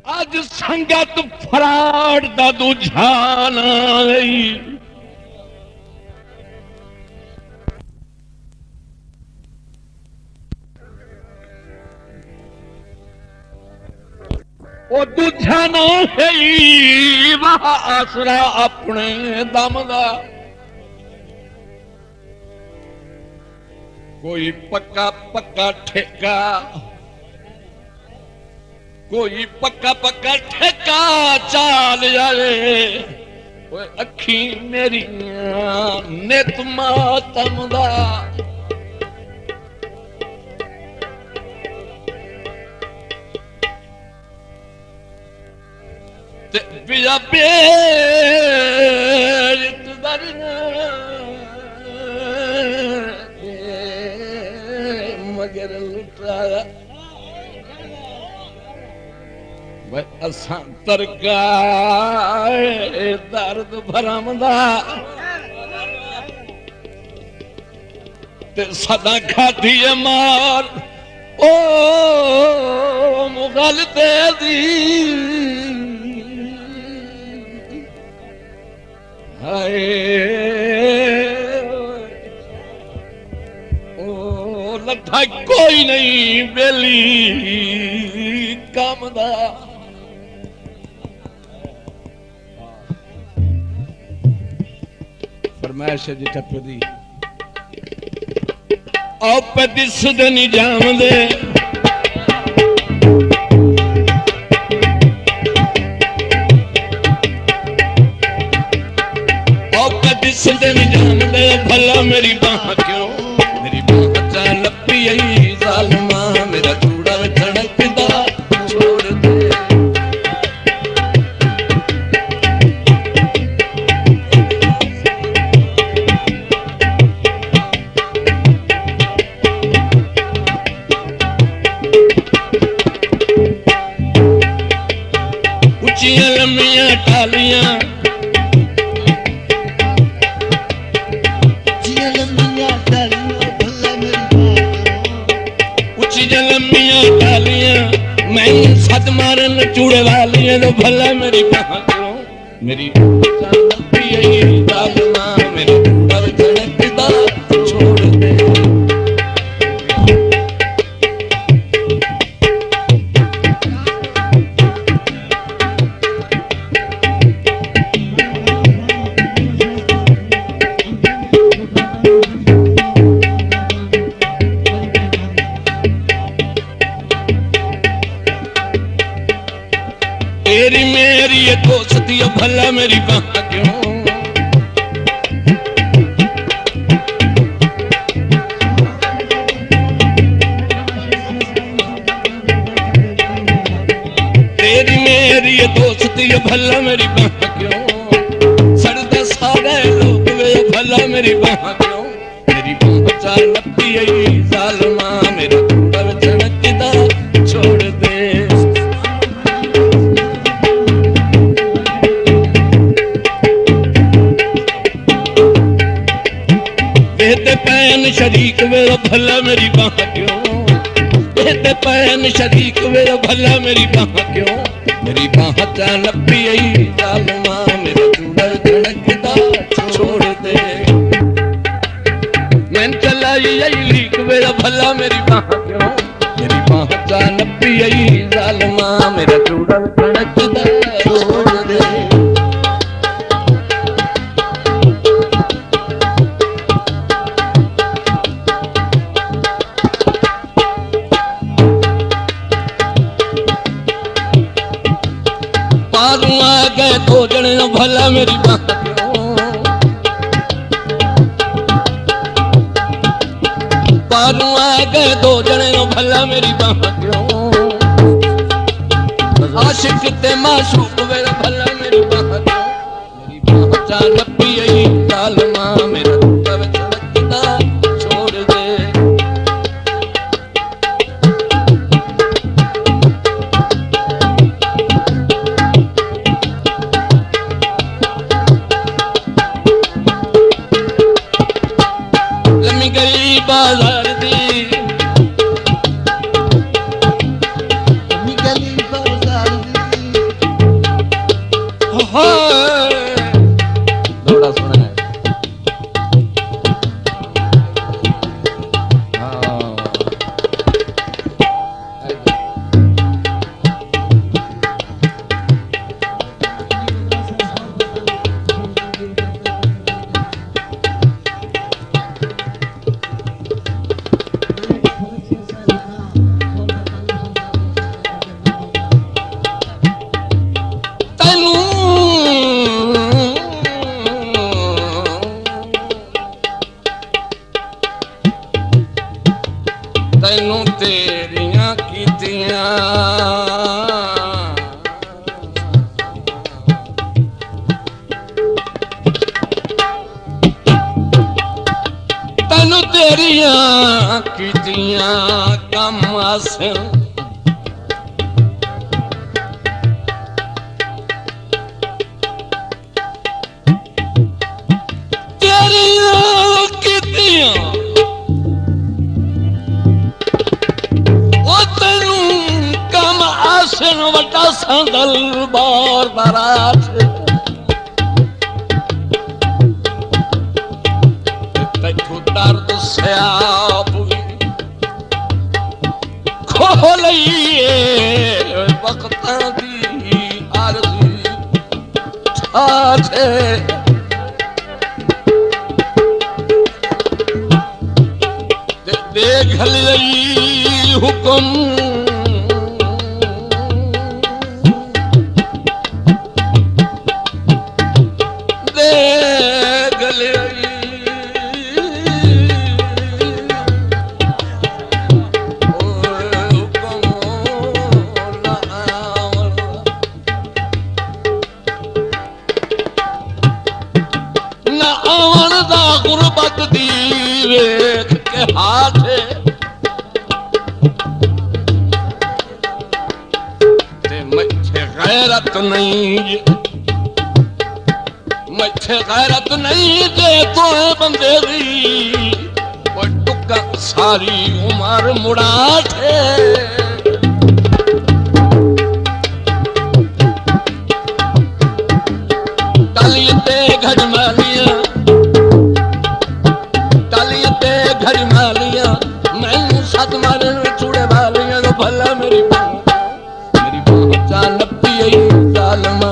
अज संगत फराड़ दा दुझान आई ओ दुझान है वाह आसरा अपने दम दा कोई पक्का पक्का ठेका कोई पक्का पक्का ठेका चाल जाए अखी मेरी नित मातम दा पिया बेरित मगर लुटाया असां तरका दर्द भरमदा ते सदा खाधी मार ओ मुगल तेजी हाय ओ लठा कोई नहीं बेली काम दा फरमाइश जी टप्पे दी आओ पे दिस दे नहीं जाम दे आओ पे दिस दे नहीं जाम दे भला मेरी बाह क्यों मेरी बाह चा लपी आई जालिमा मेरा चूड़ा धड़कदा छोड़ दे लम्मियां टालियां उच्ची लम्मियां टालियां मैं सद मारन चूड़े वालियां तो भला मेरी बाह क्यों मेरी दालमा मेरा धड़कदा छोड़ दे तेरी मेरी ये दोस्ती भला मेरी बाह क्यों तेरी मेरी ये दोस्ती भला मेरी बाह क्यों सड़दा सारे लोग वे भला मेरी बाह क्यों मेरी बाह चा लपी आई जालिमा मेरा पर धड़कदा छोड़ दे पैन शरीक मेरा भला मेरी बाह क्यों कहते पैन शरीक मेरा भला मेरी बाह क्यों मेरी बाह चा लपी आई जालिमा मेरा चूड़ा धड़कदा छोड़ दे मैं चलाई आई लीक मेरा भला मेरी बाह क्यों मेरी बाह चा लपी आई जालिमा मेरा चूड़ा धड़कदा छोड़ दे दो जने भला मेरी बाह क्यों पालू आ गए दो जने भला मेरी बाह क्यों आशिक ते माशूक मेरा भला मेरी बाह क्यों मेरी बाह चा लपी आई जालिमा मेरा धड़कदा छोड़ दे गई बाजार दी गली बाजार दी हाय बड़ा सुना है। ਤੈਨੂੰ ਤੇਰੀਆਂ ਕੀਤੀਆਂ ਤੈਨੂੰ ਤੇਰੀਆਂ ਕੀਤੀਆਂ ਕੰਮ ਆਸਣ ਤੇਰੀਆਂ ਕੀਤੀਆਂ आसन वटा संदल बार बारात तैथू दर्द स्याप खो लईए वक्तां दी आरज़ी ठाठे देख लई हुक्म गुरबत दी वेख के हाथ ते मथे गैरत नहीं मथे गैरत नहीं जे तो बंदे दी वो टुका सारी उम्र मुड़ाठे टली ते घड़मालियां घर मालिया मैनू सद मारन चूड़े वालिया तो भला मेरी बाह चाल नपी आई जालमा